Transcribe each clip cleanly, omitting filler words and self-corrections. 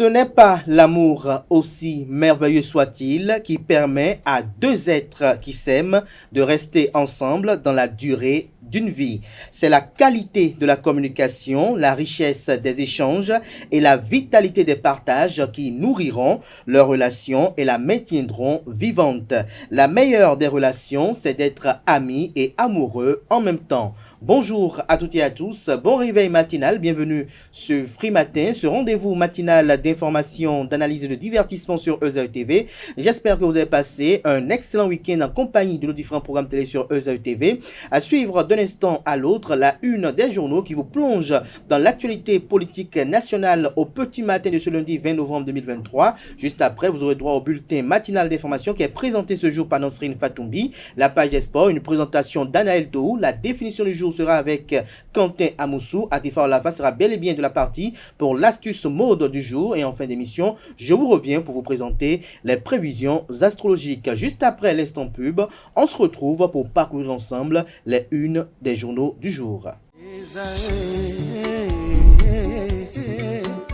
n'est pas l'amour, aussi merveilleux soit-il, qui permet à deux êtres qui s'aiment de rester ensemble dans la durée d'une vie. C'est la qualité de la communication, la richesse des échanges et la vitalité des partages qui nourriront leur relation et la maintiendront vivante. La meilleure des relations, c'est d'être amis et amoureux en même temps. Bonjour à toutes et à tous, bon réveil matinal, bienvenue sur Free Matin, ce rendez-vous matinal d'information, d'analyse et de divertissement sur ESAE TV. J'espère que vous avez passé un excellent week-end en compagnie de nos différents programmes télé sur ESAE TV. À suivre d'un instant à l'autre la une des journaux qui vous plonge dans l'actualité politique nationale au petit matin de ce lundi 20 novembre 2023. Juste après, vous aurez droit au bulletin matinal d'information qui est présenté ce jour par Nasrine Fatoumbi, la page des sports, une présentation d'Anaël Tohou, la définition du jour sera avec Quentin Amoussou. Atifar Lafa sera bel et bien de la partie pour l'astuce mode du jour. Et en fin d'émission, je vous reviens pour vous présenter les prévisions astrologiques. Juste après l'instant pub, on se retrouve pour parcourir ensemble les unes des journaux du jour.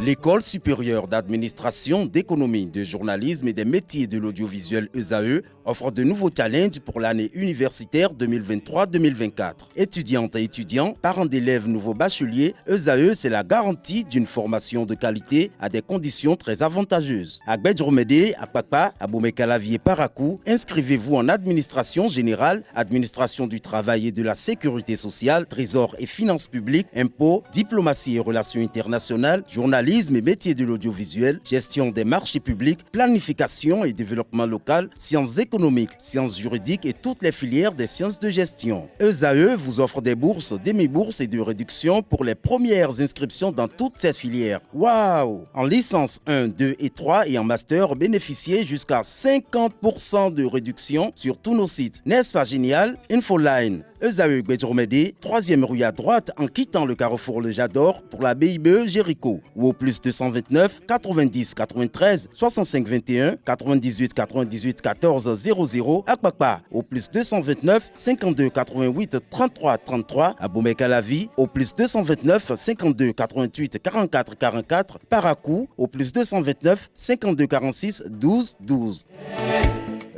L'École supérieure d'administration, d'économie, de journalisme et des métiers de l'audiovisuel ESAE offre de nouveaux challenges pour l'année universitaire 2023-2024. Étudiantes et étudiants, parents d'élèves nouveaux bacheliers, ESAE, c'est la garantie d'une formation de qualité à des conditions très avantageuses. À Gbedjromede, à Papa, à Boumekalavi et Parakou, inscrivez-vous en administration générale, administration du travail et de la sécurité sociale, trésor et finances publiques, impôts, diplomatie et relations internationales, journalisme et métiers de l'audiovisuel, gestion des marchés publics, planification et développement local, sciences économiques, sciences juridiques et toutes les filières des sciences de gestion. ESAE vous offre des bourses, demi-bourses et de réductions pour les premières inscriptions dans toutes ces filières. Waouh! En licence 1, 2 et 3 et en master, bénéficiez jusqu'à 50% de réduction sur tous nos sites. N'est-ce pas génial? Infoline. ESAE Gbedjromede, 3e rue à droite en quittant le carrefour Le Jador pour la BIBE Jéricho ou au plus 229 90 93 65 21 98 98 14 00 à Kpakpa au plus 229 52 88 33 33 à Boumekalavi au plus 229 52 88 44 44 Parakou au plus 229 52 46 12 12.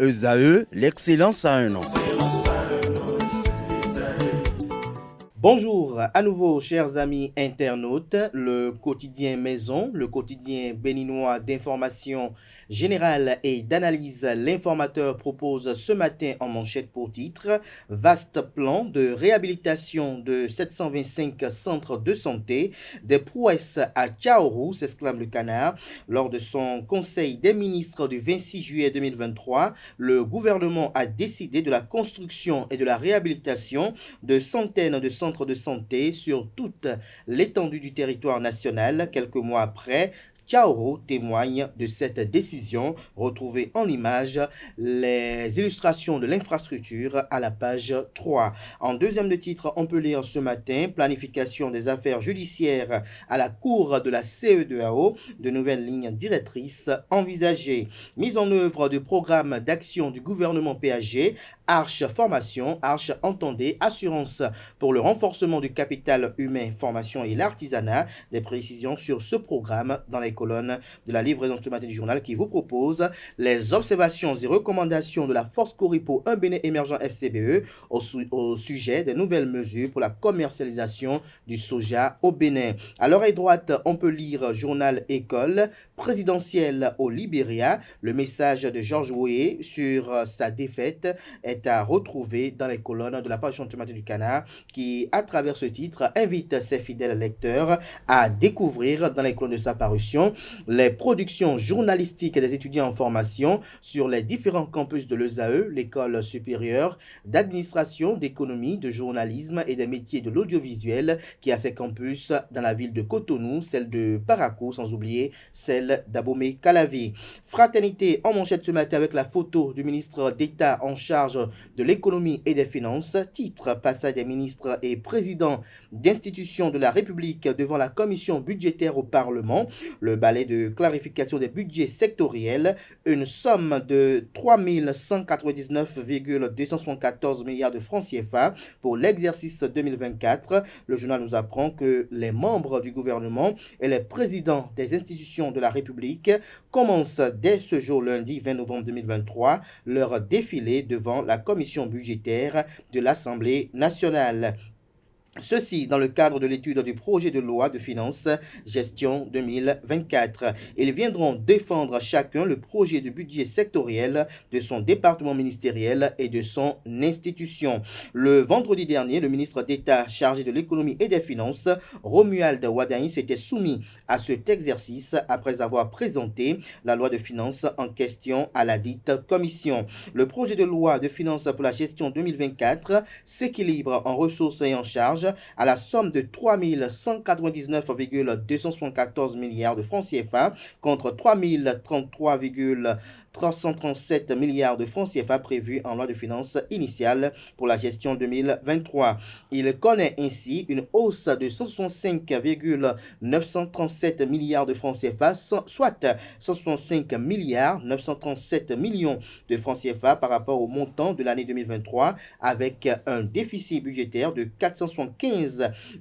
ESAE, l'excellence à un an. Bonjour à nouveau chers amis internautes, le quotidien Maison, le quotidien béninois d'information générale et d'analyse, l'informateur propose ce matin en manchette pour titre « Vaste plan de réhabilitation de 725 centres de santé, des prouesses à Tchaourou », s'exclame le canard. Lors de son conseil des ministres du 26 juillet 2023, le gouvernement a décidé de la construction et de la réhabilitation de centaines de centres de santé sur toute l'étendue du territoire national. Quelques mois après, Tchaourou témoigne de cette décision. Retrouvez en image les illustrations de l'infrastructure à la page 3. En deuxième de titre, on peut lire ce matin planification des affaires judiciaires à la cour de la CEDEAO, de nouvelles lignes directrices envisagées. Mise en œuvre du programme d'action du gouvernement PAG, Arche Formation, Arche Entendez, Assurance pour le renforcement du capital humain, formation et l'artisanat. Des précisions sur ce programme dans les colonnes de la livraison ce matin du journal qui vous propose les observations et recommandations de la Force Coripo, un Bénin émergent FCBE au sujet des nouvelles mesures pour la commercialisation du soja au Bénin. À l'oreille droite, on peut lire journal École présidentielle au Libéria. Le message de Georges Weah sur sa défaite est à retrouver dans les colonnes de la page ce matin du canard qui, à travers ce titre, invite ses fidèles lecteurs à découvrir dans les colonnes de sa parution les productions journalistiques des étudiants en formation sur les différents campus de l'ESAE, l'école supérieure d'administration, d'économie, de journalisme et des métiers de l'audiovisuel qui a ses campus dans la ville de Cotonou, celle de Parakou, sans oublier celle d'Abomey-Calavi. Fraternité en manchette ce matin avec la photo du ministre d'État en charge ministre de l'économie et des finances, titre passage des ministres et présidents d'institutions de la République devant la commission budgétaire au Parlement, le balai de clarification des budgets sectoriels, une somme de 3 199,274 milliards de francs CFA pour l'exercice 2024. Le journal nous apprend que les membres du gouvernement et les présidents des institutions de la République commencent dès ce jour lundi 20 novembre 2023 leur défilé devant la commission budgétaire de l'Assemblée nationale. Ceci dans le cadre de l'étude du projet de loi de finances gestion 2024. Ils viendront défendre chacun le projet de budget sectoriel de son département ministériel et de son institution. Le vendredi dernier, le ministre d'État chargé de l'économie et des finances, Romuald Wadain, s'était soumis à cet exercice après avoir présenté la loi de finances en question à la dite commission. Le projet de loi de finances pour la gestion 2024 s'équilibre en ressources et en charges à la somme de 3 199,274 milliards de francs CFA contre 3 033,337 milliards de francs CFA prévus en loi de finances initiale pour la gestion 2023. Il connaît ainsi une hausse de 165,937 milliards de francs CFA, soit 165 milliards 937 millions de francs CFA par rapport au montant de l'année 2023, avec un déficit budgétaire de 475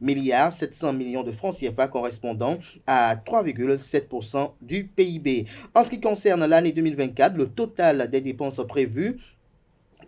milliards 700 millions de francs CFA correspondant à 3,7% du PIB. En ce qui concerne l'année 2024, le total des dépenses prévues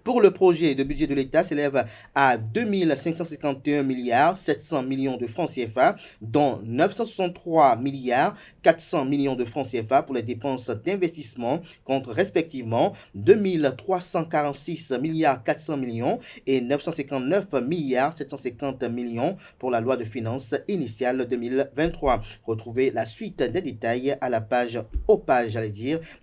pour le projet de budget de l'État s'élève à 2 551 milliards 700 millions de francs CFA, dont 963 milliards 400 millions de francs CFA pour les dépenses d'investissement, contre respectivement 2 346 milliards 400 millions et 959 milliards 750 millions pour la loi de finances initiale 2023. Retrouvez la suite des détails à la page, aux pages,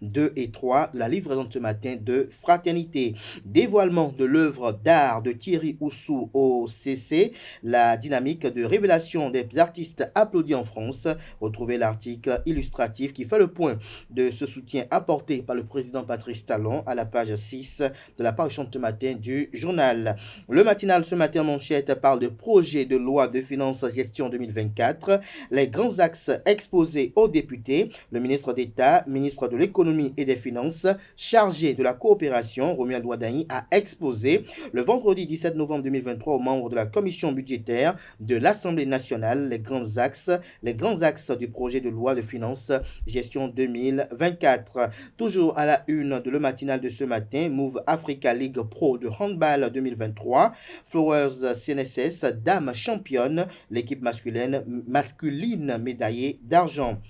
2 et 3 de la livraison de ce matin de Fraternité. Dévoilement de l'œuvre d'art de Thierry Oussou au CC, la dynamique de révélation des artistes applaudis en France. Retrouvez l'article illustratif qui fait le point de ce soutien apporté par le président Patrice Talon à la page 6 de la parution de ce matin du journal. Le matinal ce matin manchette parle de projet de loi de finances gestion 2024. Les grands axes exposés aux députés. Le ministre d'État, ministre de l'économie et des finances, chargé de la coopération, Romuald Wadain, a exposé le vendredi 17 novembre 2023 aux membres de la commission budgétaire de l'Assemblée nationale les grands axes du projet de loi de finances gestion 2024. Toujours à la une de le matinal de ce matin, Move Africa League Pro de handball 2023, Flowers CNSS Dames championne, l'équipe masculine médaillée d'argent.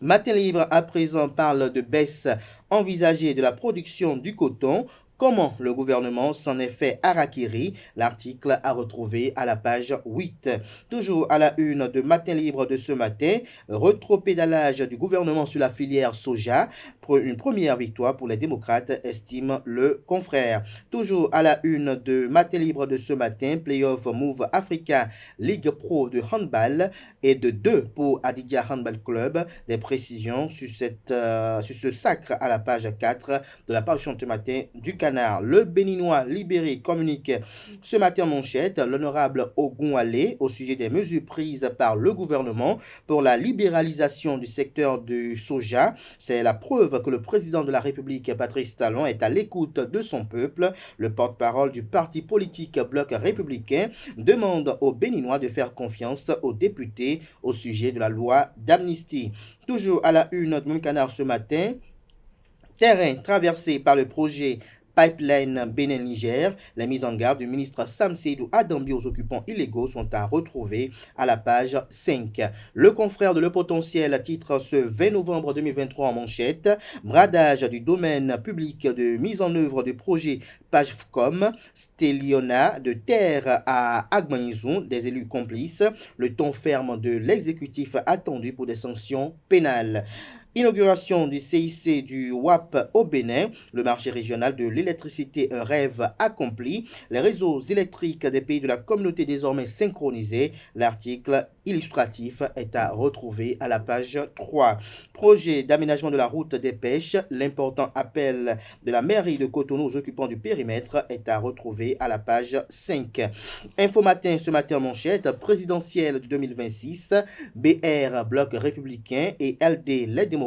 Matin Libre à présent parle de baisse envisagée de la production du coton. Comment le gouvernement s'en est fait harakiri? L'article à retrouver à la page 8. Toujours à la une de Matin Libre de ce matin, rétropédalage du gouvernement sur la filière soja. Une première victoire pour les démocrates, estime le confrère. Toujours à la une de Matin Libre de ce matin, playoff Move Africa Ligue Pro de handball et de 2 pour Adidja Handball Club. Des précisions sur ce sacre à la page 4 de la parution de ce matin du Canard. Le Béninois libéré communique ce matin manchette, l'honorable Ogunwale au sujet des mesures prises par le gouvernement pour la libéralisation du secteur du soja. C'est la preuve que le président de la République, Patrice Talon, est à l'écoute de son peuple. Le porte-parole du parti politique Bloc républicain demande aux Béninois de faire confiance aux députés au sujet de la loi d'amnistie. Toujours à la une de mon Canard ce matin, terrain traversé par le projet Pipeline Bénin-Niger, les mises en garde du ministre Sam Seydou Adambi aux occupants illégaux sont à retrouver à la page 5. Le confrère de Le Potentiel titre ce 20 novembre 2023 en manchette, bradage du domaine public de mise en œuvre du projet PAGFCOM, Stéliona de terre à Agmanizou, des élus complices, le ton ferme de l'exécutif attendu pour des sanctions pénales. Inauguration du CIC du WAP au Bénin, le marché régional de l'électricité, un rêve accompli. Les réseaux électriques des pays de la communauté désormais synchronisés. L'article illustratif est à retrouver à la page 3. Projet d'aménagement de la route des pêches, l'important appel de la mairie de Cotonou aux occupants du périmètre est à retrouver à la page 5. Info Matin, ce matin en manchette, présidentielle de 2026, BR, Bloc républicain et LD, les démocrates,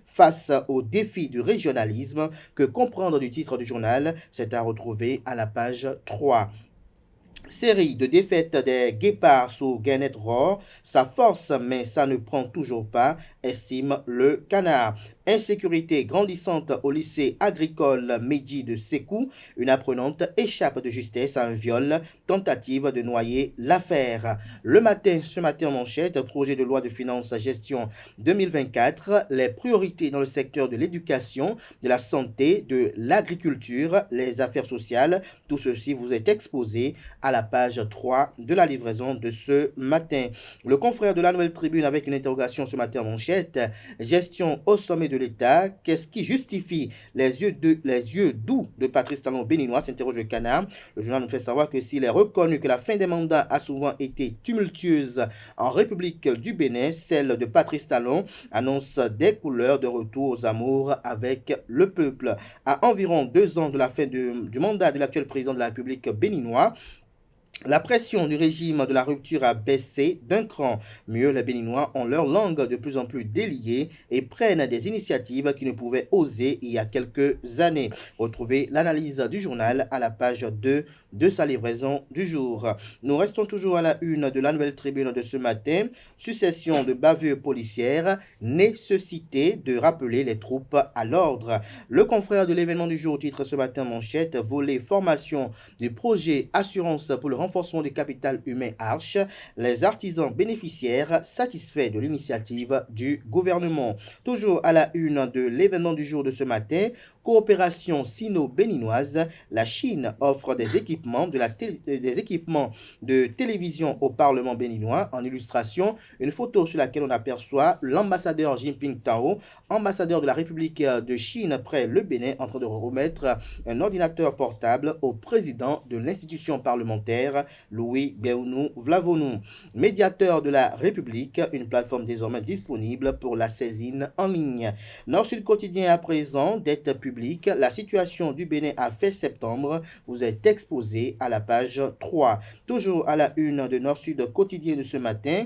face aux défis du régionalisme. Que comprendre du titre du journal, c'est à retrouver à la page 3. Série de défaites des Guépards sous Gannett Roar, ça force mais ça ne prend toujours pas, estime le Canard. Insécurité grandissante au lycée agricole Mehdi de Sékou, une apprenante échappe de justesse à un viol, tentative de noyer l'affaire. Le matin, ce matin en manchette, projet de loi de finances gestion 2024, les priorités dans le secteur de l'éducation, de la santé, de l'agriculture, les affaires sociales, tout ceci vous est exposé à la page 3 de la livraison de ce matin. Le confrère de la Nouvelle Tribune avec une interrogation ce matin en manchette, gestion au sommet de l'État, qu'est-ce qui justifie les yeux doux de Patrice Talon béninois, s'interroge le Canard. Le journal nous fait savoir que s'il est reconnu que la fin des mandats a souvent été tumultueuse en République du Bénin, celle de Patrice Talon annonce des couleurs de retour aux amours avec le peuple. À environ 2 ans de la fin du mandat de l'actuel président de la République béninois, la pression du régime de la rupture a baissé d'un cran. Mieux, les Béninois ont leur langue de plus en plus déliée et prennent des initiatives qu'ils ne pouvaient oser il y a quelques années. Retrouvez l'analyse du journal à la page 2 de sa livraison du jour. Nous restons toujours à la une de la Nouvelle Tribune de ce matin. Succession de bavures policières, nécessité de rappeler les troupes à l'ordre. Le confrère de l'événement du jour titre ce matin manchette, volet formation du projet assurance pour le renforcement du capital humain Arche, les artisans bénéficiaires satisfaits de l'initiative du gouvernement. Toujours à la une de l'événement du jour de ce matin, coopération sino-béninoise, la Chine offre des équipements de télévision au Parlement béninois. En illustration, une photo sur laquelle on aperçoit l'ambassadeur Jinping Tao, ambassadeur de la République de Chine près le Bénin, en train de remettre un ordinateur portable au président de l'institution parlementaire, Louis Béounou Vlavonou. Médiateur de la République, une plateforme désormais disponible pour la saisine en ligne. Nord-Sud quotidien à présent, dette publique, la situation du Bénin à fin septembre vous est exposée à la page 3. Toujours à la une de Nord-Sud quotidien de ce matin,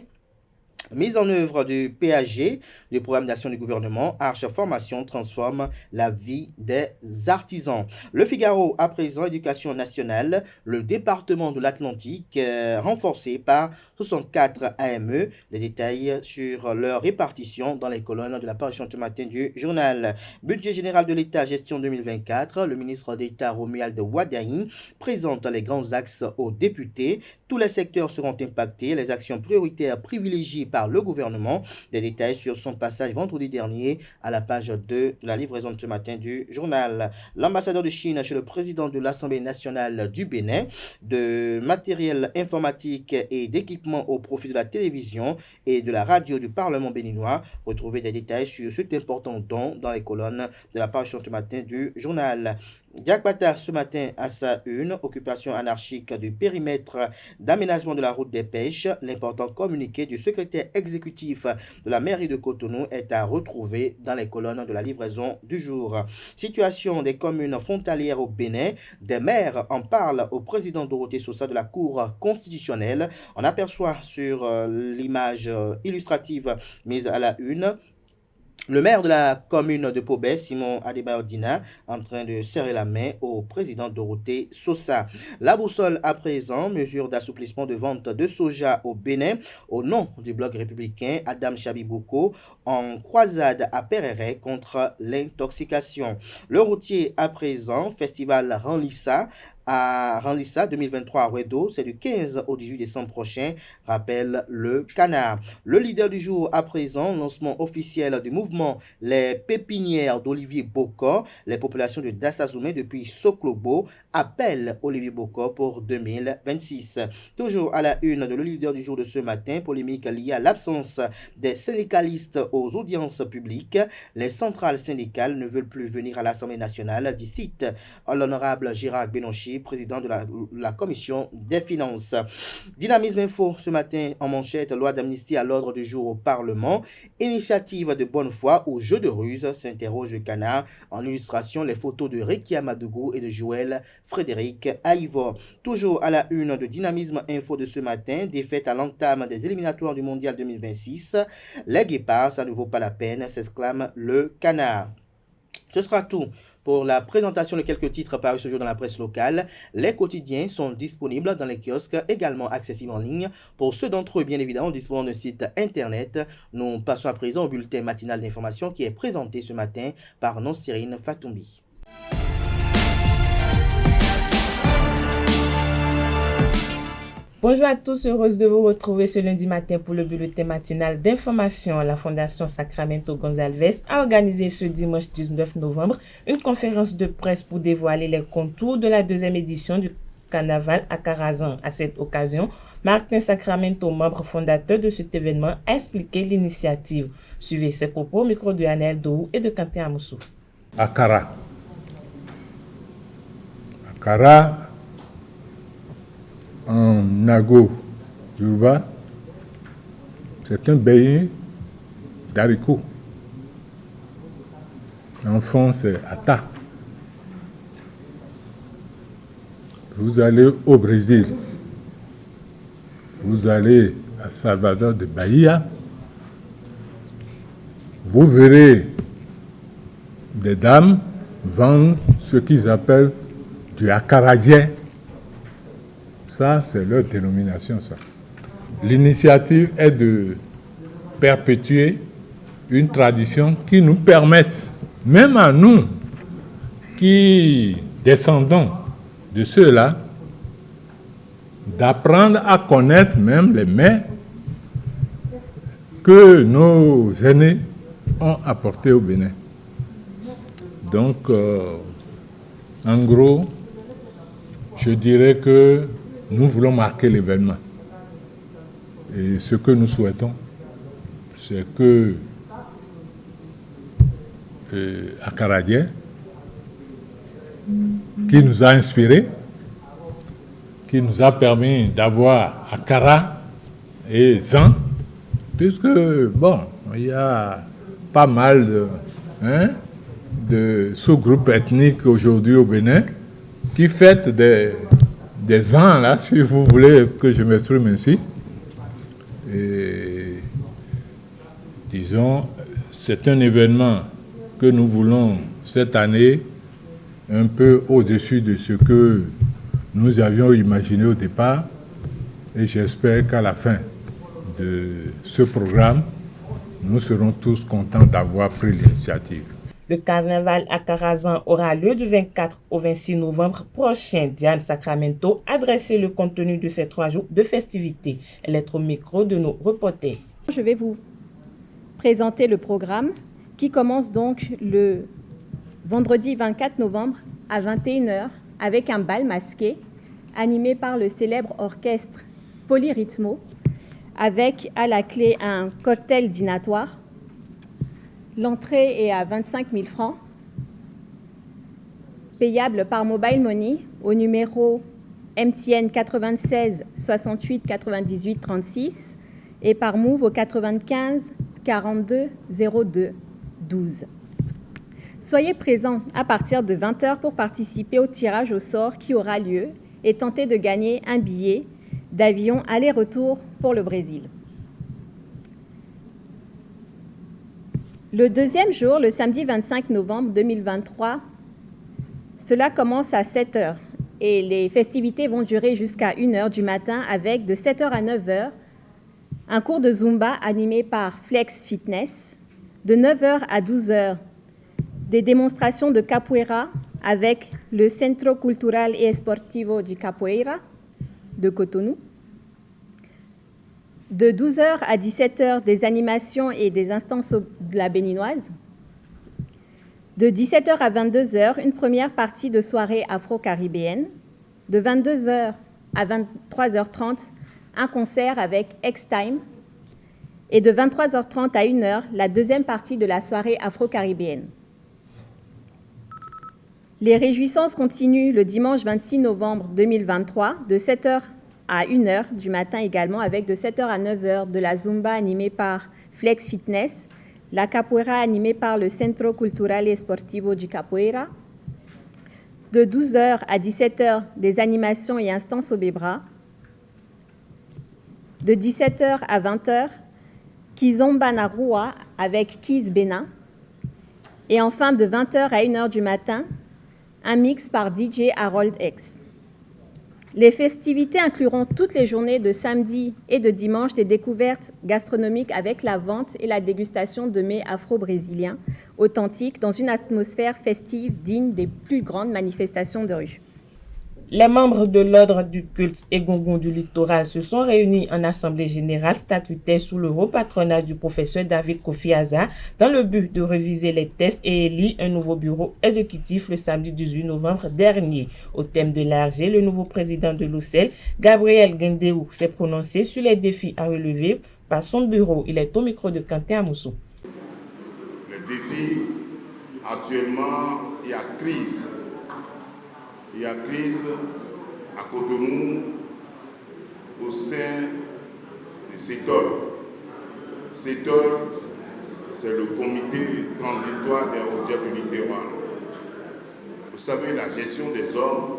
mise en œuvre du PAG, du programme d'action du gouvernement, Arche Formation transforme la vie des artisans. Le Figaro, à présent, éducation nationale, le département de l'Atlantique, renforcé par 64 AME. Des détails sur leur répartition dans les colonnes de la parution ce matin du journal. Budget général de l'État, gestion 2024, le ministre d'État Romuald Wadaï présente les grands axes aux députés. Tous les secteurs seront impactés, les actions prioritaires privilégiées par le gouvernement. Des détails sur son passage vendredi dernier à la page 2 de la livraison de ce matin du journal. L'ambassadeur de Chine chez le président de l'Assemblée nationale du Bénin, de matériel informatique et d'équipement au profit de la télévision et de la radio du Parlement béninois. Retrouvez des détails sur cet important don dans les colonnes de la page ce matin du journal. Jack Bata ce matin à sa une, occupation anarchique du périmètre d'aménagement de la route des pêches. L'important communiqué du secrétaire exécutif de la mairie de Cotonou est à retrouver dans les colonnes de la livraison du jour. Situation des communes frontalières au Bénin. Des maires en parlent au président Dorothée Sosa de la Cour constitutionnelle. On aperçoit sur l'image illustrative mise à la une le maire de la commune de Pobé, Simon Adebayo Dina, en train de serrer la main au président Dorothée Sosa. La boussole à présent, mesure d'assouplissement de vente de soja au Bénin, au nom du bloc républicain Adam Chabibouko, en croisade à Pereret contre l'intoxication. Le routier à présent, festival Ranlissa, à Ranlissa 2023 à Wedo. C'est du 15 au 18 décembre prochain, rappelle le Canard. Le leader du jour à présent, lancement officiel du mouvement Les Pépinières d'Olivier Bokor. Les populations de Dassazoumé depuis Soklobo appellent Olivier Bokor pour 2026. Toujours à la une de le leader du jour de ce matin, polémique liée à l'absence des syndicalistes aux audiences publiques. Les centrales syndicales ne veulent plus venir à l'Assemblée nationale, dit cite l'honorable Gérard Benonchi, président de la commission des finances. Dynamisme Info ce matin en manchette, loi d'amnistie à l'ordre du jour au Parlement. Initiative de bonne foi ou jeu de ruse, s'interroge le Canard. En illustration, les photos de Rekia Madougou et de Joël Frédéric Aïvo. Toujours à la une de Dynamisme Info de ce matin, défaite à l'entame des éliminatoires du Mondial 2026. Les guépards, ça ne vaut pas la peine, s'exclame le Canard. Ce sera tout pour la présentation de quelques titres parus ce jour dans la presse locale. Les quotidiens sont disponibles dans les kiosques, également accessibles en ligne. Pour ceux d'entre eux, bien évidemment, disposant d'un site internet. Nous passons à présent au bulletin matinal d'information qui est présenté ce matin par Nonsirine Fatoumbi. Bonjour à tous, heureuse de vous retrouver ce lundi matin pour le bulletin matinal d'information. La Fondation Sacramento Gonzalez a organisé ce dimanche 19 novembre une conférence de presse pour dévoiler les contours de la deuxième édition du Carnaval à Karazhan. À cette occasion, Martin Sacramento, membre fondateur de cet événement, a expliqué l'initiative. Suivez ses propos au micro de Anel Dohou et de Quentin Amoussou. Akara, en Nago Yoruba, c'est un bailli d'haricots. En France, c'est Ata. Vous allez au Brésil, vous allez à Salvador de Bahia, vous verrez des dames vendre ce qu'ils appellent du acaradien. Ça, c'est leur dénomination, ça. L'initiative est de perpétuer une tradition qui nous permette, même à nous, qui descendons de ceux-là, d'apprendre à connaître même les mets que nos aînés ont apportés au Bénin. Donc, en gros, je dirais que nous voulons marquer l'événement. Et ce que nous souhaitons, c'est que Akaradien, qui nous a inspirés, qui nous a permis d'avoir Akara et Zan, puisque, bon, il y a pas mal de sous-groupes ethniques aujourd'hui au Bénin qui fêtent des ans, là, si vous voulez que je m'exprime ainsi. Et disons, c'est un événement que nous voulons cette année un peu au-dessus de ce que nous avions imaginé au départ. Et j'espère qu'à la fin de ce programme, nous serons tous contents d'avoir pris l'initiative. Le carnaval à Karazhan aura lieu du 24 au 26 novembre prochain. Diane Sacramento a dressé le contenu de ces 3 jours de festivités. Elle est au micro de nos reporters. Je vais vous présenter le programme qui commence donc le vendredi 24 novembre à 21h avec un bal masqué animé par le célèbre orchestre Polyrythmo avec à la clé un cocktail dînatoire. L'entrée est à 25 000 francs, payable par Mobile Money au numéro MTN 96 68 98 36 et par Move au 95 42 02 12. Soyez présents à partir de 20h pour participer au tirage au sort qui aura lieu et tenter de gagner un billet d'avion aller-retour pour le Brésil. Le deuxième jour, le samedi 25 novembre 2023, cela commence à 7h et les festivités vont durer jusqu'à 1h du matin avec de 7h à 9h un cours de Zumba animé par Flex Fitness, de 9h à 12h des démonstrations de capoeira avec le Centro Cultural et Esportivo de Capoeira de Cotonou. De 12h à 17h, des animations et des instances de la béninoise. De 17h à 22h, une première partie de soirée afro-caribéenne. De 22h à 23h30, un concert avec X-Time. Et de 23h30 à 1h, la deuxième partie de la soirée afro-caribéenne. Les réjouissances continuent le dimanche 26 novembre 2023, de 7h à 1h du matin également, avec de 7h à 9h de la Zumba animée par Flex Fitness, la Capoeira animée par le Centro Cultural et Esportivo de Capoeira, de 12h à 17h des animations et instances au Bébra, de 17h à 20h, Kizomba na Rua avec Kiz Bena, et enfin de 20h à 1h du matin, un mix par DJ Harold X. Les festivités incluront toutes les journées de samedi et de dimanche des découvertes gastronomiques avec la vente et la dégustation de mets afro-brésiliens authentiques dans une atmosphère festive digne des plus grandes manifestations de rue. Les membres de l'ordre du culte Egungun du littoral se sont réunis en assemblée générale statutaire sous le haut patronage du professeur David Kofi Aza dans le but de réviser les tests et élire un nouveau bureau exécutif le samedi 18 novembre dernier. Au thème de l'ARG, le nouveau président de l'OCEL, Gabriel Gendéou, s'est prononcé sur les défis à relever par son bureau. Il est au micro de Quentin Amoussou. Les défis, actuellement, il y a crise. Il y a crise à Cotonou au sein du CETOL. CETOL, c'est le comité transitoire des routiers du littoral. Vous savez, la gestion des hommes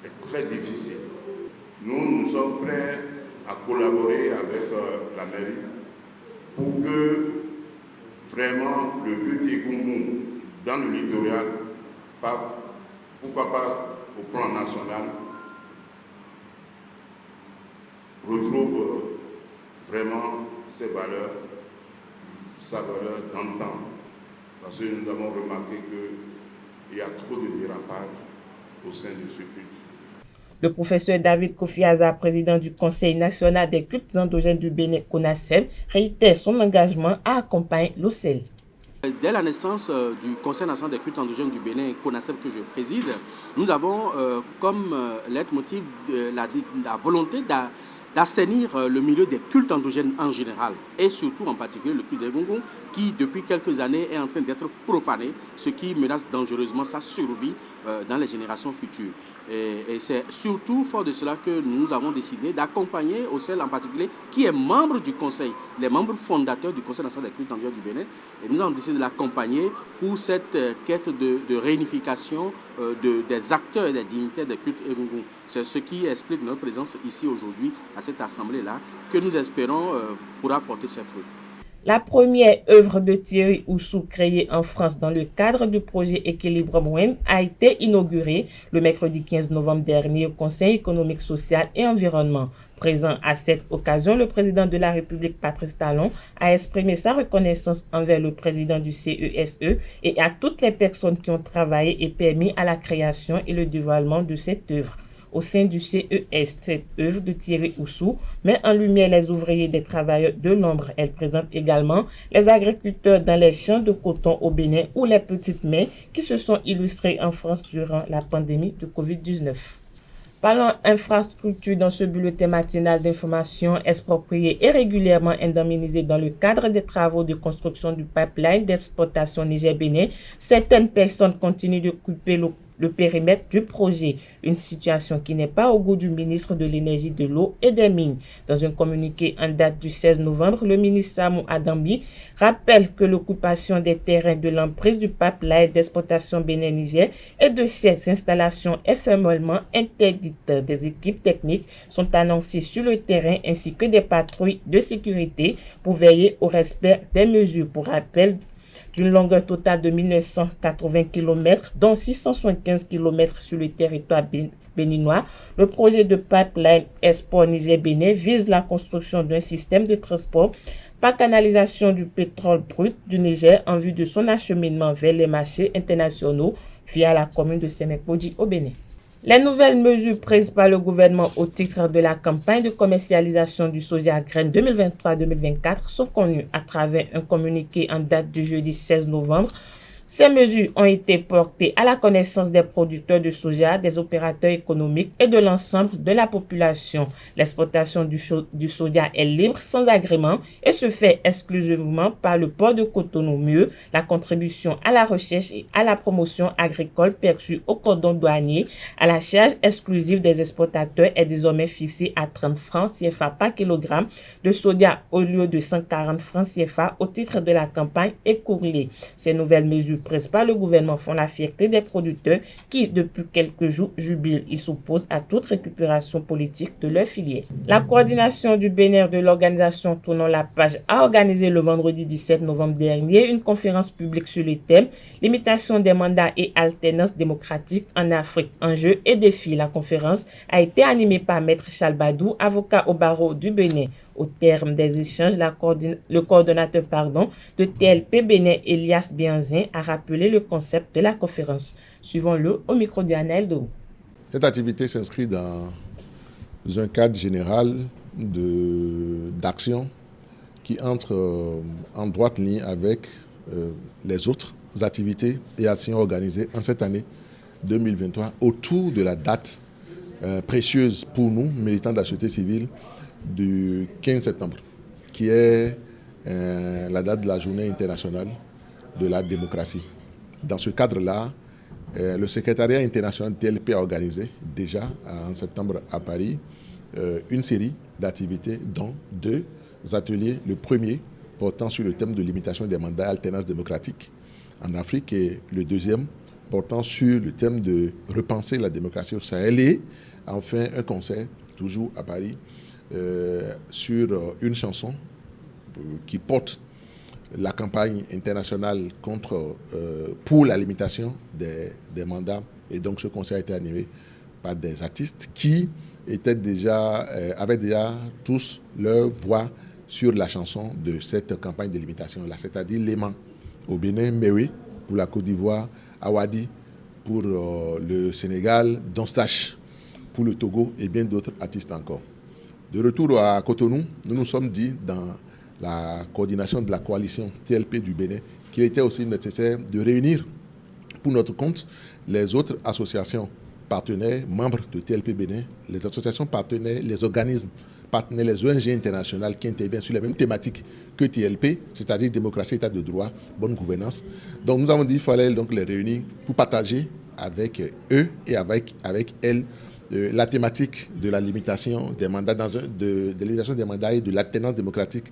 est très difficile. Nous sommes prêts à collaborer avec la mairie pour que vraiment le but Egungun dans le littoral, pourquoi pas au plan national, retrouve vraiment ses valeurs, sa valeur dans le temps. Parce que nous avons remarqué qu'il y a trop de dérapage au sein de ce culte. Le professeur David Kofi Aza, président du Conseil national des cultes endogènes du Bénin, CONASEB, réitère son engagement à accompagner l'OCEL. Dès la naissance du Conseil national des cultes endogènes du Bénin, CONASEB, que je préside, nous avons comme leitmotiv la volonté d'assainir le milieu des cultes endogènes en général et surtout en particulier le culte d'Egungun qui depuis quelques années est en train d'être profané, ce qui menace dangereusement sa survie dans les générations futures. Et c'est surtout fort de cela que nous avons décidé d'accompagner OCEL en particulier qui est membre du Conseil, les membres fondateurs du Conseil national des cultes endogènes du Bénin. Et nous avons décidé de l'accompagner pour cette quête de réunification des acteurs et des dignitaires des cultes Egungun. C'est ce qui explique notre présence ici aujourd'hui à cette assemblée-là, que nous espérons pourra porter ses fruits. La première œuvre de Thierry Oussou créée en France dans le cadre du projet Équilibre Moine a été inaugurée le mercredi 15 novembre dernier au Conseil économique, social et environnement. Présent à cette occasion, le président de la République, Patrice Talon, a exprimé sa reconnaissance envers le président du CESE et à toutes les personnes qui ont travaillé et permis à la création et le dévoilement de cette œuvre. Au sein du CES, cette œuvre de Thierry Oussou met en lumière les ouvriers des travailleurs de l'ombre. Elle présente également les agriculteurs dans les champs de coton au Bénin ou les petites mains qui se sont illustrées en France durant la pandémie de Covid-19. Parlons infrastructure dans ce bulletin matinal d'information exproprié et régulièrement indemnisé dans le cadre des travaux de construction du pipeline d'exportation Niger-Bénin. Certaines personnes continuent de couper le périmètre du projet, une situation qui n'est pas au goût du ministre de l'Énergie, de l'Eau et des Mines. Dans un communiqué en date du 16 novembre, le ministre Samou Adambi rappelle que l'occupation des terrains de l'emprise du pipeline d'exportation Bénin-Niger et de ces installations est formellement interdite. Des équipes techniques sont annoncées sur le terrain ainsi que des patrouilles de sécurité pour veiller au respect des mesures. Pour rappel, d'une longueur totale de 1980 km, dont 675 km sur le territoire béninois, le projet de pipeline Export Niger-Bénin vise la construction d'un système de transport par canalisation du pétrole brut du Niger en vue de son acheminement vers les marchés internationaux via la commune de Sémékodi au Bénin. Les nouvelles mesures prises par le gouvernement au titre de la campagne de commercialisation du soja à graines 2023-2024 sont connues à travers un communiqué en date du jeudi 16 novembre. Ces mesures ont été portées à la connaissance des producteurs de soja, des opérateurs économiques et de l'ensemble de la population. L'exportation du soja est libre, sans agrément et se fait exclusivement par le port de Cotonou. Mieux, la contribution à la recherche et à la promotion agricole perçue au cordon douanier à la charge exclusive des exportateurs est désormais fixée à 30 francs CFA par kilogramme de soja au lieu de 140 francs CFA au titre de la campagne écoulée. Ces nouvelles mesures prises par le gouvernement font la fierté des producteurs qui, depuis quelques jours, jubilent. Ils s'opposent à toute récupération politique de leur filière. La coordination du Bénin de l'organisation Tournons la page a organisé le vendredi 17 novembre dernier une conférence publique sur le thème « Limitation des mandats et alternance démocratique en Afrique, enjeux et défis ». La conférence a été animée par Maître Charles Badou, avocat au barreau du Bénin. Au terme des échanges, le coordonnateur de TLP Bénin, Elias Bianzin, a rappelé le concept de la conférence. Suivons-le au micro de Anaël Dou. Cette activité s'inscrit dans un cadre général d'action qui entre en droite ligne avec les autres activités et actions organisées en cette année 2023 autour de la date précieuse pour nous, militants de la société civile, du 15 septembre, qui est la date de la Journée internationale de la démocratie. Dans ce cadre-là, le secrétariat international TLP a organisé déjà en septembre à Paris une série d'activités, dont 2 ateliers. Le premier portant sur le thème de limitation des mandats et alternance démocratique en Afrique et le deuxième portant sur le thème de repenser la démocratie au Sahel et enfin un concert, toujours à Paris, sur une chanson qui porte la campagne internationale pour la limitation des mandats. Et donc ce concert a été animé par des artistes qui avaient déjà tous leur voix sur la chanson de cette campagne de limitation-là, c'est-à-dire Léman au Bénin, Mewe pour la Côte d'Ivoire, Awadi pour le Sénégal, Donstache pour le Togo et bien d'autres artistes encore. De retour à Cotonou, nous nous sommes dit dans la coordination de la coalition TLP du Bénin qu'il était aussi nécessaire de réunir pour notre compte les autres associations partenaires, membres de TLP Bénin, les associations partenaires, les organismes partenaires, les ONG internationales qui interviennent sur les mêmes thématiques que TLP, c'est-à-dire démocratie, état de droit, bonne gouvernance. Donc nous avons dit qu'il fallait donc les réunir pour partager avec eux et avec elles la thématique de la limitation des mandats, de limitation des mandats et de l'alternance démocratique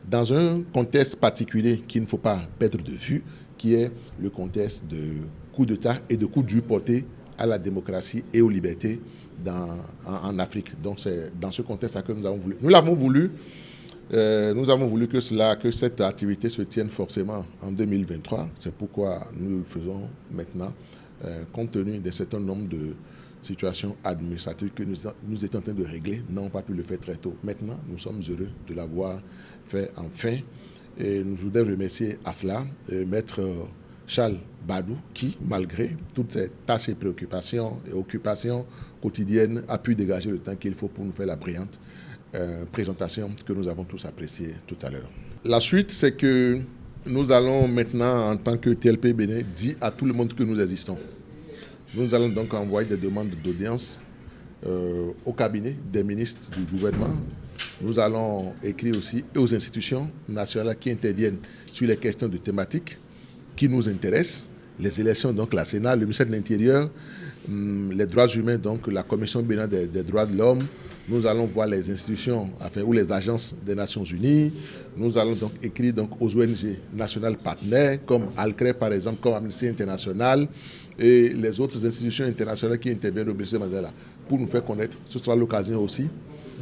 dans un contexte particulier qu'il ne faut pas perdre de vue, qui est le contexte de coup d'État et de coup dur porté à la démocratie et aux libertés en Afrique. Donc c'est dans ce contexte que nous avons voulu. Nous avons voulu que cette activité se tienne forcément en 2023. C'est pourquoi nous le faisons maintenant, compte tenu d'un certain nombre de situations administratives que nous étions en train de régler, n'avons pas pu le faire très tôt. Maintenant, nous sommes heureux de l'avoir fait enfin. Et je voudrais remercier à cela Maître Charles Badou qui, malgré toutes ses tâches et préoccupations et occupations quotidiennes, a pu dégager le temps qu'il faut pour nous faire la brillante présentation que nous avons tous appréciée tout à l'heure. La suite, c'est que nous allons maintenant, en tant que TLP Bénin, dire à tout le monde que nous existons. Nous allons donc envoyer des demandes d'audience au cabinet des ministres du gouvernement. Nous allons écrire aussi aux institutions nationales qui interviennent sur les questions de thématiques qui nous intéressent. Les élections, donc la Sénat, le ministère de l'Intérieur, les droits humains, donc la Commission béninoise des droits de l'homme. Nous allons voir les institutions, ou les agences des Nations Unies. Nous allons donc écrire aux ONG nationales partenaires, comme ALCRE par exemple, comme Amnesty International, et les autres institutions internationales qui interviennent au Bénin Mandela pour nous faire connaître. Ce sera l'occasion aussi,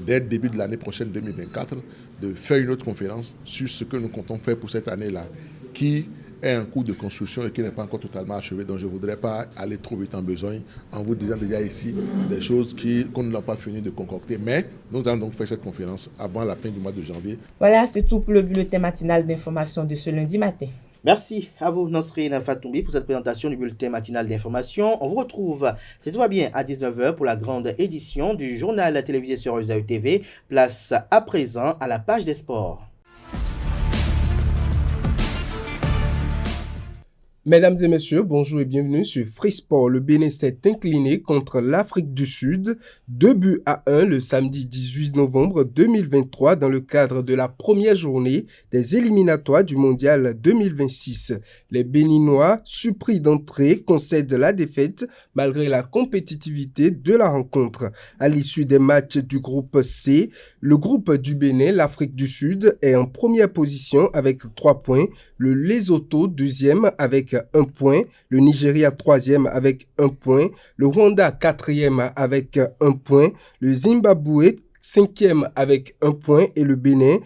dès le début de l'année prochaine 2024, de faire une autre conférence sur ce que nous comptons faire pour cette année-là, qui est en cours de construction et qui n'est pas encore totalement achevé. Donc je ne voudrais pas aller trop vite en besogne en vous disant déjà ici des choses qu'on n'a pas fini de concocter. Mais nous allons donc faire cette conférence avant la fin du mois de janvier. Voilà, c'est tout pour le bulletin matinal d'information de ce lundi matin. Merci à vous, Nasrine Fatoumbi, pour cette présentation du bulletin matinal d'information. On vous retrouve, si tout va bien, à 19h pour la grande édition du journal télévisé sur ESAE TV. Place à présent à la page des sports. Mesdames et messieurs, bonjour et bienvenue sur Free Sport. Le Bénin s'est incliné contre l'Afrique du Sud, 2-1 le samedi 18 novembre 2023 dans le cadre de la première journée des éliminatoires du Mondial 2026. Les Béninois, surpris d'entrée, concèdent la défaite malgré la compétitivité de la rencontre. À l'issue des matchs du groupe C, le groupe du Bénin, l'Afrique du Sud, est en première position avec 3 points, le Lesotho deuxième avec 1 point, le Nigeria 3e avec 1 point, le Rwanda 4e avec 1 point, le Zimbabwe 5e avec 1 point et le Bénin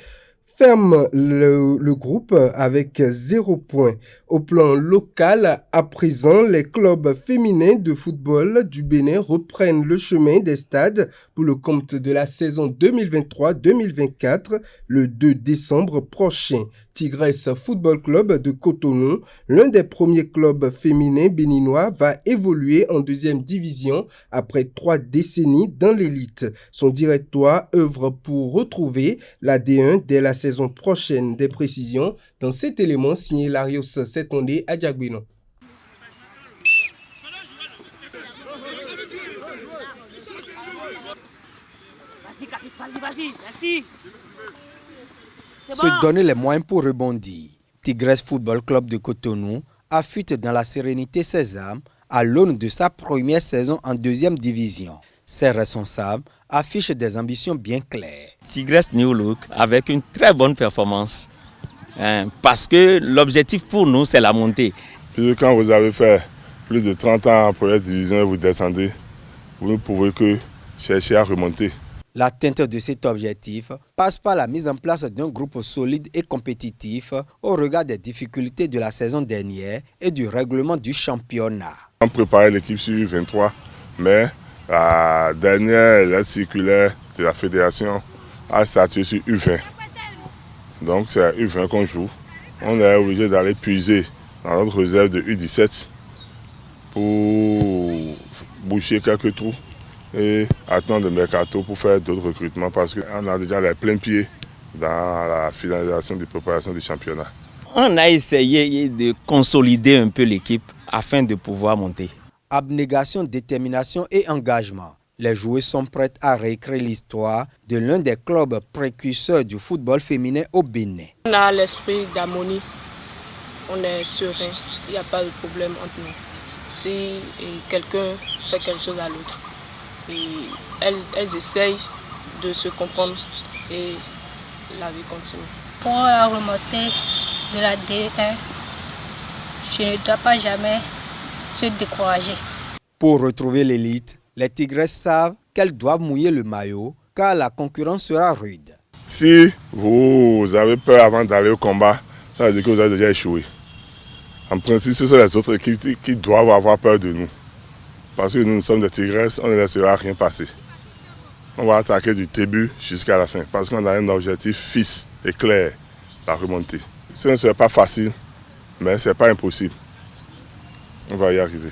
ferme le groupe avec 0 point. Au plan local, à présent, les clubs féminins de football du Bénin reprennent le chemin des stades pour le compte de la saison 2023-2024 le 2 décembre prochain. Tigresse Football Club de Cotonou, l'un des premiers clubs féminins béninois, va évoluer en deuxième division après 3 décennies dans l'élite. Son directoire œuvre pour retrouver la D1 dès la saison prochaine. Des précisions dans cet élément signé Larios Setondé à Djagbino. Vas-y, merci. Se donner les moyens pour rebondir. Tigresse Football Club de Cotonou affûte dans la sérénité ses âmes à l'aune de sa première saison en deuxième division. Ses responsables affichent des ambitions bien claires. Tigresse New Look avec une très bonne performance. Parce que l'objectif pour nous, c'est la montée. Puis quand vous avez fait plus de 30 ans en première division et vous descendez, vous ne pouvez que chercher à remonter. L'atteinte de cet objectif passe par la mise en place d'un groupe solide et compétitif au regard des difficultés de la saison dernière et du règlement du championnat. On préparait l'équipe sur U23, mais la dernière lettre circulaire de la fédération a statué sur U20. Donc c'est à U20 qu'on joue. On est obligé d'aller puiser dans notre réserve de U17 pour boucher quelques trous et attendre le mercato pour faire d'autres recrutements parce qu'on a déjà les pleins pieds dans la finalisation de préparation du championnat. On a essayé de consolider un peu l'équipe afin de pouvoir monter. Abnégation, détermination et engagement. Les joueurs sont prêts à réécrire l'histoire de l'un des clubs précurseurs du football féminin au Bénin. On a l'esprit d'harmonie, on est serein, il n'y a pas de problème entre nous. Si quelqu'un fait quelque chose à l'autre, et elles essayent de se comprendre et la vie continue. Pour la remontée de la D1, je ne dois pas jamais se décourager. Pour retrouver l'élite, les Tigresses savent qu'elles doivent mouiller le maillot car la concurrence sera rude. Si vous avez peur avant d'aller au combat, ça veut dire que vous avez déjà échoué. En principe, ce sont les autres équipes qui doivent avoir peur de nous. Parce que nous sommes des Tigresses, on ne laissera rien passer. On va attaquer du début jusqu'à la fin parce qu'on a un objectif fixe et clair, la remontée. Ce ne serait pas facile, mais ce n'est pas impossible. On va y arriver.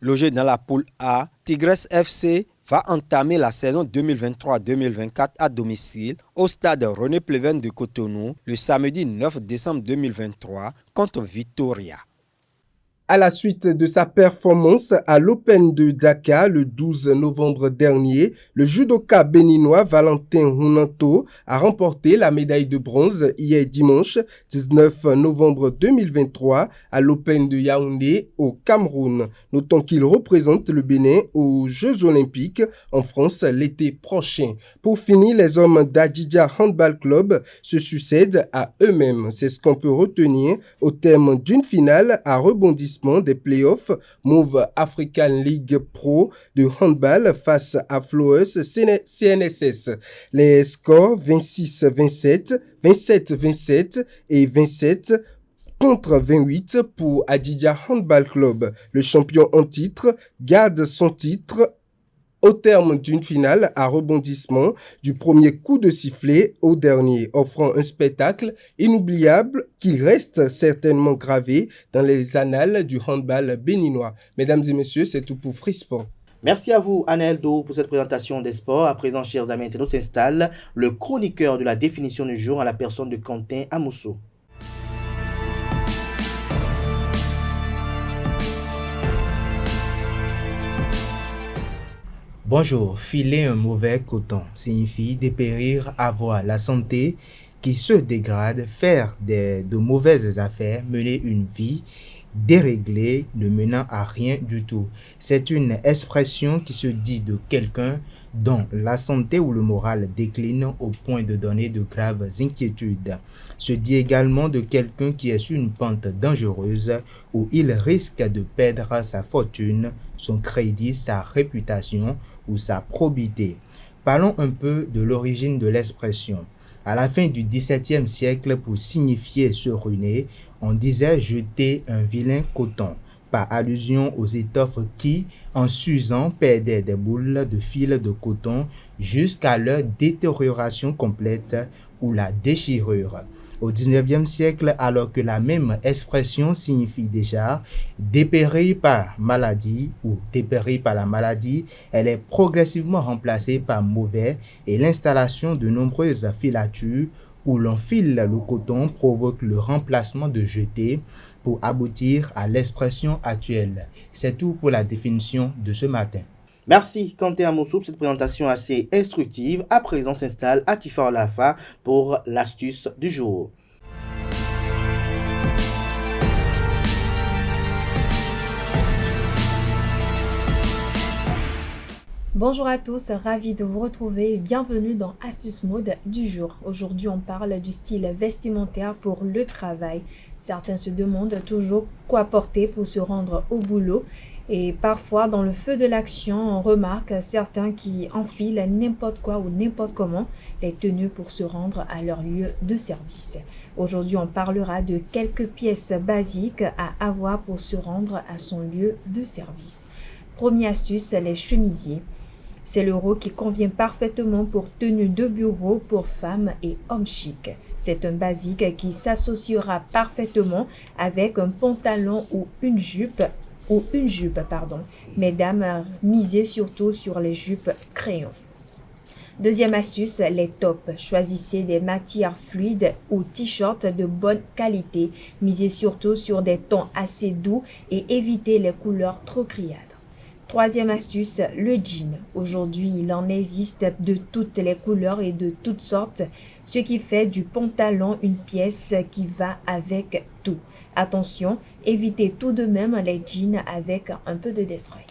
Logé dans la poule A, Tigresse FC va entamer la saison 2023-2024 à domicile au stade René Pleven de Cotonou le samedi 9 décembre 2023 contre Vitoria. À la suite de sa performance à l'Open de Dakar le 12 novembre dernier, le judoka béninois Valentin Hunanto a remporté la médaille de bronze hier dimanche 19 novembre 2023 à l'Open de Yaoundé au Cameroun. Notons qu'il représente le Bénin aux Jeux Olympiques en France l'été prochain. Pour finir, les hommes d'Adidja Handball Club se succèdent à eux-mêmes. C'est ce qu'on peut retenir au terme d'une finale à rebondissement des playoffs Move African League Pro de handball face à Flowers CNSS. Les scores 26-27, 27-27 et 27 contre 28 pour Adidja Handball Club. Le champion en titre garde son titre au terme d'une finale à rebondissement du premier coup de sifflet au dernier, offrant un spectacle inoubliable qui reste certainement gravé dans les annales du handball béninois. Mesdames et messieurs, c'est tout pour Free Sport. Merci à vous, Aneldo, pour cette présentation des sports. À présent, chers amis internautes, s'installe le chroniqueur de la définition du jour à la personne de Quentin Amousso. Bonjour, filer un mauvais coton signifie dépérir, avoir la santé qui se dégrade, faire de mauvaises affaires, mener une vie déréglée ne menant à rien du tout. C'est une expression qui se dit de quelqu'un dont la santé ou le moral décline au point de donner de graves inquiétudes. Se dit également de quelqu'un qui est sur une pente dangereuse où il risque de perdre sa fortune, son crédit, sa réputation ou sa probité. Parlons un peu de l'origine de l'expression. À la fin du XVIIe siècle, pour signifier se ruiner, on disait jeter un vilain coton, par allusion aux étoffes qui, en s'usant, perdaient des boules de fil de coton jusqu'à leur détérioration complète ou la déchirure. Au XIXe siècle, alors que la même expression signifie déjà dépérir par maladie ou dépérir par la maladie, elle est progressivement remplacée par mauvais et l'installation de nombreuses filatures où l'on file le coton provoque le remplacement de jeter pour aboutir à l'expression actuelle. C'est tout pour la définition de ce matin. Merci Quentin Amousso pour cette présentation assez instructive. À présent s'installe Atifa Olafa pour l'astuce du jour. Bonjour à tous, ravi de vous retrouver et bienvenue dans Astuce Mode du jour. Aujourd'hui, on parle du style vestimentaire pour le travail. Certains se demandent toujours quoi porter pour se rendre au boulot et parfois dans le feu de l'action, on remarque certains qui enfilent n'importe quoi ou n'importe comment les tenues pour se rendre à leur lieu de service. Aujourd'hui, on parlera de quelques pièces basiques à avoir pour se rendre à son lieu de service. Première astuce, les chemisiers. C'est le rôle qui convient parfaitement pour tenue de bureau pour femmes et hommes chics. C'est un basique qui s'associera parfaitement avec un pantalon ou une jupe. Mesdames, misez surtout sur les jupes crayon. Deuxième astuce, les tops. Choisissez des matières fluides ou t-shirts de bonne qualité. Misez surtout sur des tons assez doux et évitez les couleurs trop criardes. Troisième astuce, le jean. Aujourd'hui, il en existe de toutes les couleurs et de toutes sortes, ce qui fait du pantalon une pièce qui va avec tout. Attention, évitez tout de même les jeans avec un peu de destroy.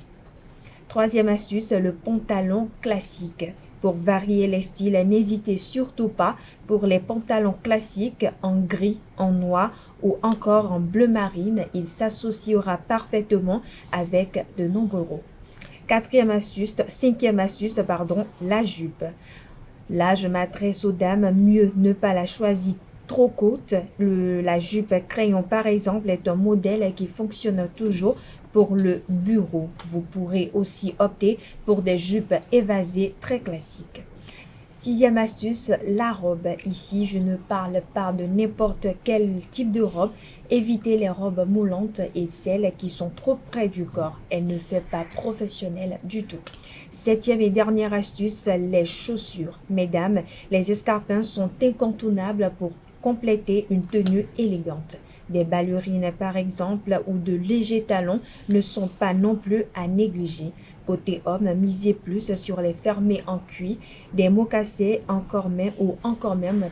Troisième astuce, le pantalon classique. Pour varier les styles, n'hésitez surtout pas pour les pantalons classiques en gris, en noir ou encore en bleu marine. Il s'associera parfaitement avec de nombreux rôles. Cinquième astuce, la jupe. Là, je m'adresse aux dames, mieux ne pas la choisir trop courte. La jupe crayon, par exemple, est un modèle qui fonctionne toujours pour le bureau. Vous pourrez aussi opter pour des jupes évasées très classiques. Sixième astuce, la robe. Ici, je ne parle pas de n'importe quel type de robe. Évitez les robes moulantes et celles qui sont trop près du corps. Elle ne fait pas professionnelle du tout. Septième et dernière astuce, les chaussures. Mesdames, les escarpins sont incontournables pour compléter une tenue élégante. Des ballerines par exemple ou de légers talons ne sont pas non plus à négliger. Côté homme, misez plus sur les fermés en cuir, des mocassins encore même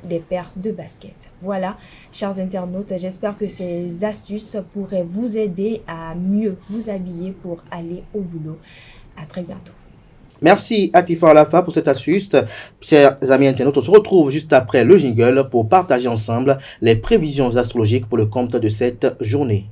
des paires de baskets. Voilà, chers internautes, j'espère que ces astuces pourraient vous aider à mieux vous habiller pour aller au boulot. À très bientôt. Merci Atifa Olafa pour cette astuce. Chers amis internautes, on se retrouve juste après le jingle pour partager ensemble les prévisions astrologiques pour le compte de cette journée.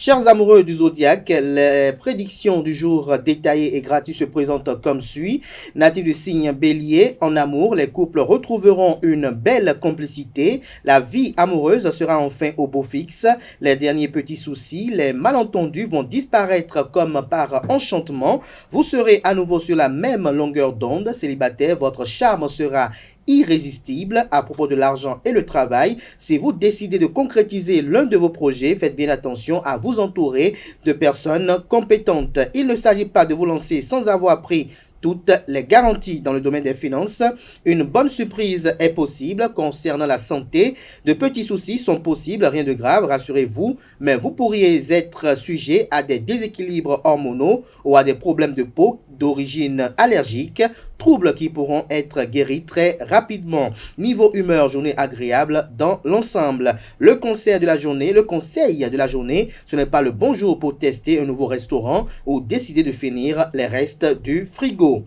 Chers amoureux du zodiaque, les prédictions du jour détaillées et gratuites se présentent comme suit. Natif du signe Bélier, en amour, les couples retrouveront une belle complicité. La vie amoureuse sera enfin au beau fixe. Les derniers petits soucis, les malentendus vont disparaître comme par enchantement. Vous serez à nouveau sur la même longueur d'onde. Célibataire, votre charme sera irrésistible. À propos de l'argent et le travail, si vous décidez de concrétiser l'un de vos projets, faites bien attention à vous entourer de personnes compétentes. Il ne s'agit pas de vous lancer sans avoir pris toutes les garanties dans le domaine des finances. Une bonne surprise est possible concernant la santé. De petits soucis sont possibles, rien de grave, rassurez-vous, mais vous pourriez être sujet à des déséquilibres hormonaux ou à des problèmes de peau d'origine allergique, troubles qui pourront être guéris très rapidement. Niveau humeur, journée agréable dans l'ensemble. Le conseil de la journée, ce n'est pas le bon jour pour tester un nouveau restaurant ou décider de finir les restes du frigo.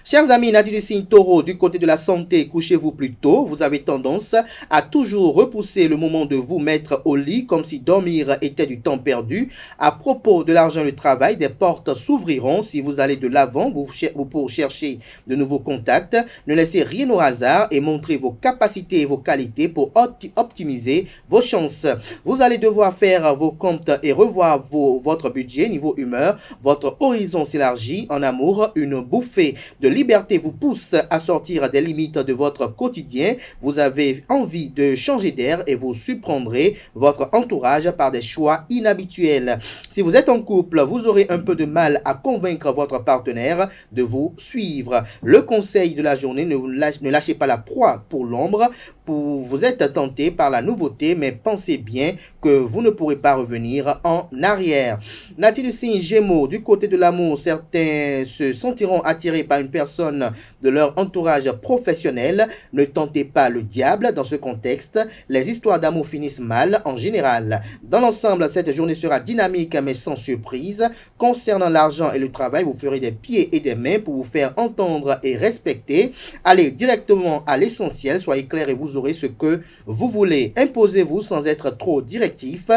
Chers amis natifs du signe Taureau, du côté de la santé, couchez-vous plus tôt. Vous avez tendance à toujours repousser le moment de vous mettre au lit comme si dormir était du temps perdu. À propos de l'argent et le travail, des portes s'ouvriront si vous allez de l'avant pour chercher de nouveaux contacts. Ne laissez rien au hasard et montrez vos capacités et vos qualités pour optimiser vos chances. Vous allez devoir faire vos comptes et revoir votre budget. Niveau humeur, votre horizon s'élargit. En amour, une bouffée de liberté vous pousse à sortir des limites de votre quotidien. Vous avez envie de changer d'air et vous surprendrez votre entourage par des choix inhabituels. Si vous êtes en couple, vous aurez un peu de mal à convaincre votre partenaire de vous suivre. Le conseil de la journée, ne lâchez pas la proie pour l'ombre. Vous êtes tenté par la nouveauté, mais pensez bien que vous ne pourrez pas revenir en arrière. Natif du signe Gémeaux, du côté de l'amour, certains se sentiront attirés par une personne de leur entourage professionnel. Ne tentez pas le diable dans ce contexte. Les histoires d'amour finissent mal en général. Dans l'ensemble, cette journée sera dynamique mais sans surprise. Concernant l'argent et le travail, vous ferez des pieds et des mains pour vous faire entendre et respecter. Allez directement à l'essentiel, soyez clair et vous aurez ce que vous voulez. Imposez-vous sans être trop directif.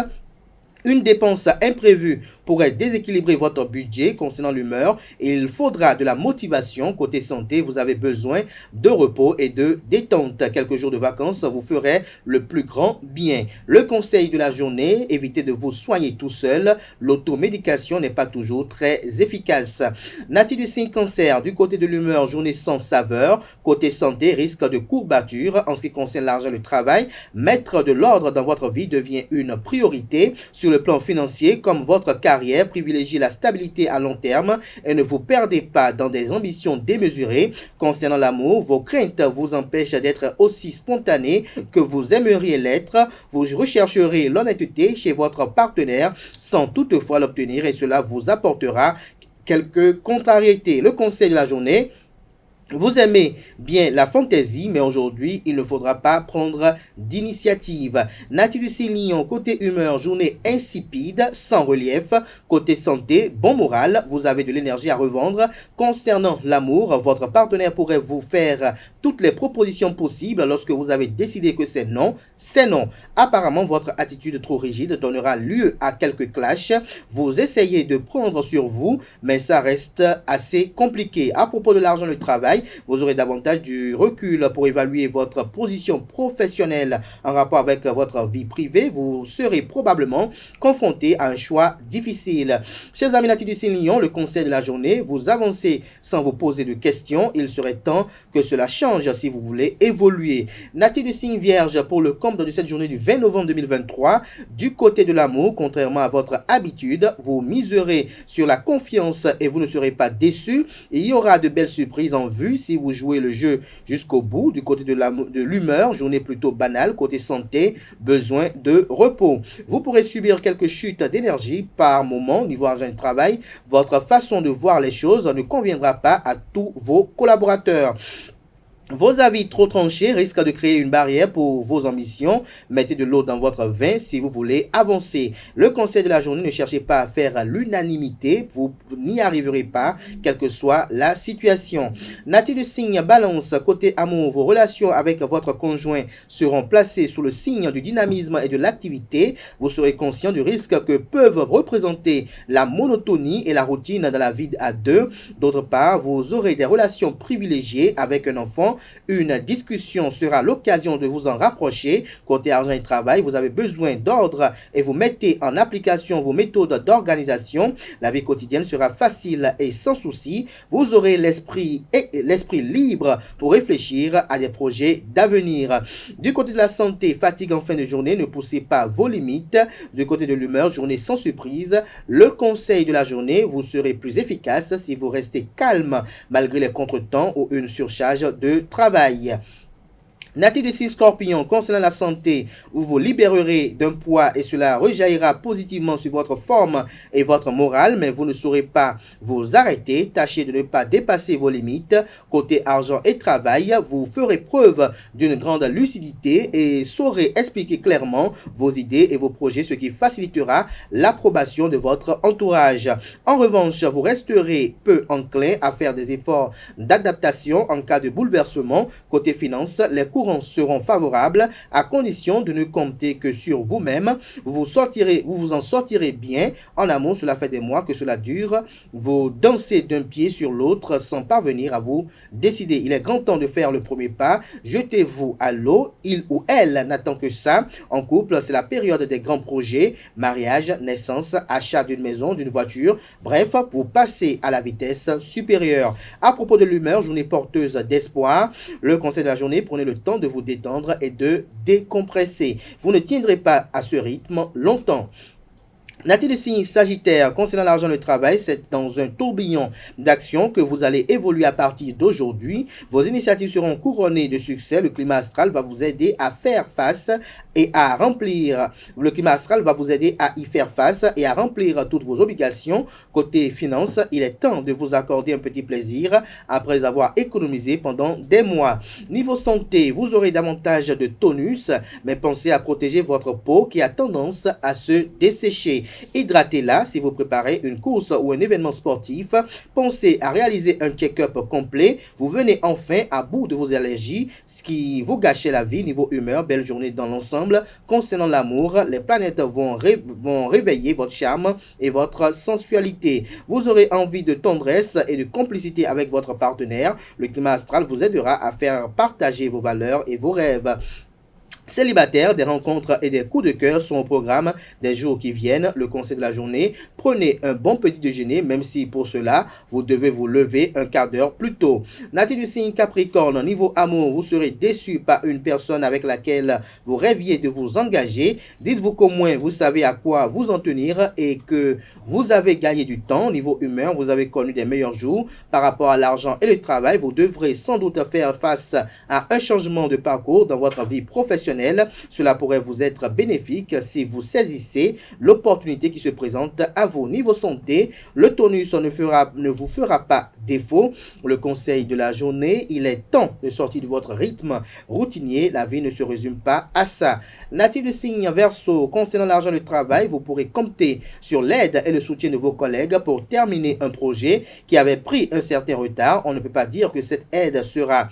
Une dépense imprévue pourrait déséquilibrer votre budget. Concernant l'humeur, il faudra de la motivation. Côté santé, vous avez besoin de repos et de détente. Quelques jours de vacances vous feraient le plus grand bien. Le conseil de la journée, évitez de vous soigner tout seul. L'automédication n'est pas toujours très efficace. Natif du signe Cancer, du côté de l'humeur, journée sans saveur. Côté santé, risque de courbature. En ce qui concerne l'argent et le travail, mettre de l'ordre dans votre vie devient une priorité. Sur le plan financier, comme votre carrière, privilégiez la stabilité à long terme et ne vous perdez pas dans des ambitions démesurées. Concernant l'amour, vos craintes vous empêchent d'être aussi spontané que vous aimeriez l'être. Vous rechercherez l'honnêteté chez votre partenaire sans toutefois l'obtenir et cela vous apportera quelques contrariétés. Le conseil de la journée: vous aimez bien la fantaisie, mais aujourd'hui, il ne faudra pas prendre d'initiative. Natif du signe Lion, côté humeur, journée insipide, sans relief. Côté santé, bon moral, vous avez de l'énergie à revendre. Concernant l'amour, votre partenaire pourrait vous faire toutes les propositions possibles. Lorsque vous avez décidé que c'est non, c'est non. Apparemment, votre attitude trop rigide donnera lieu à quelques clashs. Vous essayez de prendre sur vous, mais ça reste assez compliqué. À propos de l'argent et le travail, vous aurez davantage du recul pour évaluer votre position professionnelle en rapport avec votre vie privée. Vous serez probablement confronté à un choix difficile. Chers amis natifs du signe Lion, le conseil de la journée: vous avancez sans vous poser de questions. Il serait temps que cela change si vous voulez évoluer. Natifs du signe Vierge, pour le compte de cette journée du 20 novembre 2023, du côté de l'amour, contrairement à votre habitude, vous miserez sur la confiance et vous ne serez pas déçus. Il y aura de belles surprises en vue si vous jouez le jeu jusqu'au bout. Du côté de l'humeur, journée plutôt banale. Côté santé, besoin de repos. Vous pourrez subir quelques chutes d'énergie par moment. Niveau argent et travail, votre façon de voir les choses ne conviendra pas à tous vos collaborateurs. Vos avis trop tranchés risquent de créer une barrière pour vos ambitions. Mettez de l'eau dans votre vin si vous voulez avancer. Le conseil de la journée, ne cherchez pas à faire l'unanimité. Vous n'y arriverez pas, quelle que soit la situation. Natif du signe Balance, côté amour, vos relations avec votre conjoint seront placées sous le signe du dynamisme et de l'activité. Vous serez conscient du risque que peuvent représenter la monotonie et la routine dans la vie à deux. D'autre part, vous aurez des relations privilégiées avec un enfant. Une discussion sera l'occasion de vous en rapprocher. Côté argent et travail, vous avez besoin d'ordre et vous mettez en application vos méthodes d'organisation. La vie quotidienne sera facile et sans souci. Vous aurez l'esprit libre pour réfléchir à des projets d'avenir. Du côté de la santé, fatigue en fin de journée, ne poussez pas vos limites. Du côté de l'humeur, journée sans surprise. Le conseil de la journée, vous serez plus efficace si vous restez calme malgré les contretemps ou une surcharge de travail. Natif du signe Scorpion, concernant la santé, vous vous libérerez d'un poids et cela rejaillira positivement sur votre forme et votre morale, mais vous ne saurez pas vous arrêter. Tâchez de ne pas dépasser vos limites. Côté argent et travail, vous ferez preuve d'une grande lucidité et saurez expliquer clairement vos idées et vos projets, ce qui facilitera l'approbation de votre entourage. En revanche, vous resterez peu enclin à faire des efforts d'adaptation en cas de bouleversement. Côté finance, les cours seront favorables à condition de ne compter que sur vous-même. Vous vous en sortirez bien. En amour, cela fait des mois que cela dure. Vous dansez d'un pied sur l'autre sans parvenir à vous décider. Il est grand temps de faire le premier pas. Jetez-vous à l'eau. Il ou elle n'attend que ça. En couple, c'est la période des grands projets. Mariage, naissance, achat d'une maison, d'une voiture. Bref, vous passez à la vitesse supérieure. À propos de l'humeur, journée porteuse d'espoir. Le conseil de la journée, prenez le temps de vous détendre et de décompresser. Vous ne tiendrez pas à ce rythme longtemps. Natif du signe Sagittaire, concernant l'argent et le travail, c'est dans un tourbillon d'actions que vous allez évoluer à partir d'aujourd'hui. Vos initiatives seront couronnées de succès. Le climat astral va vous aider à faire face et à remplir. Le climat astral va vous aider à y faire face et à remplir toutes vos obligations. Côté finance, il est temps de vous accorder un petit plaisir après avoir économisé pendant des mois. Niveau santé, vous aurez davantage de tonus, mais pensez à protéger votre peau qui a tendance à se dessécher. Hydratez-la si vous préparez une course ou un événement sportif. Pensez à réaliser un check-up complet. Vous venez enfin à bout de vos allergies, ce qui vous gâchait la vie. Niveau humeur, belle journée dans l'ensemble. Concernant l'amour, les planètes vont réveiller votre charme et votre sensualité. Vous aurez envie de tendresse et de complicité avec votre partenaire. Le climat astral vous aidera à faire partager vos valeurs et vos rêves. Célibataires, des rencontres et des coups de cœur sont au programme des jours qui viennent. Le conseil de la journée, prenez un bon petit déjeuner, même si pour cela, vous devez vous lever un quart d'heure plus tôt. Natif du signe Capricorne, niveau amour, vous serez déçu par une personne avec laquelle vous rêviez de vous engager. Dites-vous qu'au moins vous savez à quoi vous en tenir et que vous avez gagné du temps. Niveau humeur, vous avez connu des meilleurs jours. Par rapport à l'argent et le travail, vous devrez sans doute faire face à un changement de parcours dans votre vie professionnelle. Cela pourrait vous être bénéfique si vous saisissez l'opportunité qui se présente à vous. Niveau santé, le tonus ne vous fera pas défaut. Le conseil de la journée, il est temps de sortir de votre rythme routinier. La vie ne se résume pas à ça. Natif du signe Verseau, concernant l'argent et le travail, vous pourrez compter sur l'aide et le soutien de vos collègues pour terminer un projet qui avait pris un certain retard. On ne peut pas dire que cette aide sera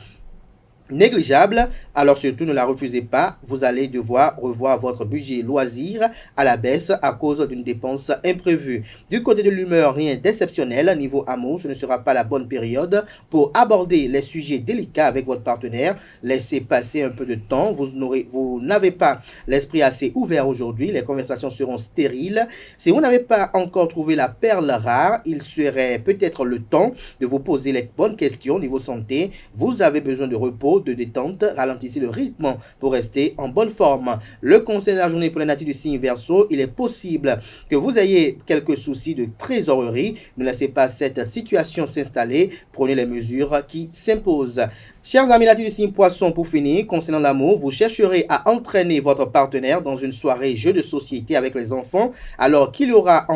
négligeable, alors surtout ne la refusez pas. Vous allez devoir revoir votre budget loisir à la baisse à cause d'une dépense imprévue. Du côté de l'humeur, rien d'exceptionnel. Niveau amour, ce ne sera pas la bonne période pour aborder les sujets délicats avec votre partenaire. Laissez passer un peu de temps. Vous n'avez pas l'esprit assez ouvert aujourd'hui. Les conversations seront stériles. Si vous n'avez pas encore trouvé la perle rare, il serait peut-être le temps de vous poser les bonnes questions. Niveau santé, vous avez besoin de repos, de détente, ralentissez le rythme pour rester en bonne forme. Le conseil de la journée pour les natifs du signe Verseau, il est possible que vous ayez quelques soucis de trésorerie. Ne laissez pas cette situation s'installer. Prenez les mesures qui s'imposent. Chers amis natifs du signe poisson, pour finir, concernant l'amour, vous chercherez à entraîner votre partenaire dans une soirée jeu de société avec les enfants alors qu'il aura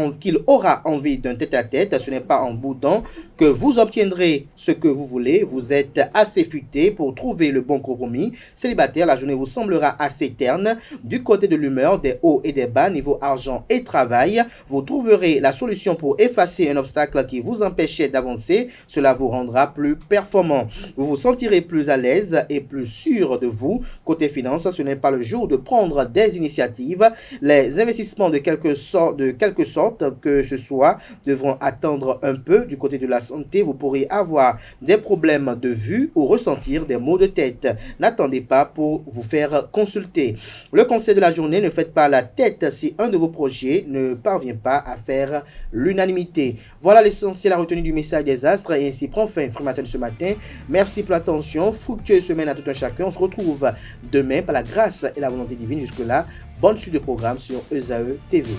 envie d'un tête-à-tête. Ce n'est pas en boudant que vous obtiendrez ce que vous voulez. Vous êtes assez futé pour trouver le bon compromis. Célibataire, la journée vous semblera assez terne. Du côté de l'humeur, des hauts et des bas, niveau argent et travail, vous trouverez la solution pour effacer un obstacle qui vous empêchait d'avancer. Cela vous rendra plus performant. Vous vous sentirez plus à l'aise et plus sûr de vous. Côté finance, ce n'est pas le jour de prendre des initiatives. Les investissements de quelque sorte que ce soit devront attendre un peu. Du côté de la santé, vous pourrez avoir des problèmes de vue ou ressentir des maux de tête. N'attendez pas pour vous faire consulter. Le conseil de la journée, ne faites pas la tête si un de vos projets ne parvient pas à faire l'unanimité. Voilà l'essentiel à retenir du message des astres et ainsi prend fin Free Matin ce matin. Merci pour l'attention. Fructueuse semaine à tout un chacun. On se retrouve demain par la grâce et la volonté divine. Jusque-là, bonne suite de programme sur ESAE TV.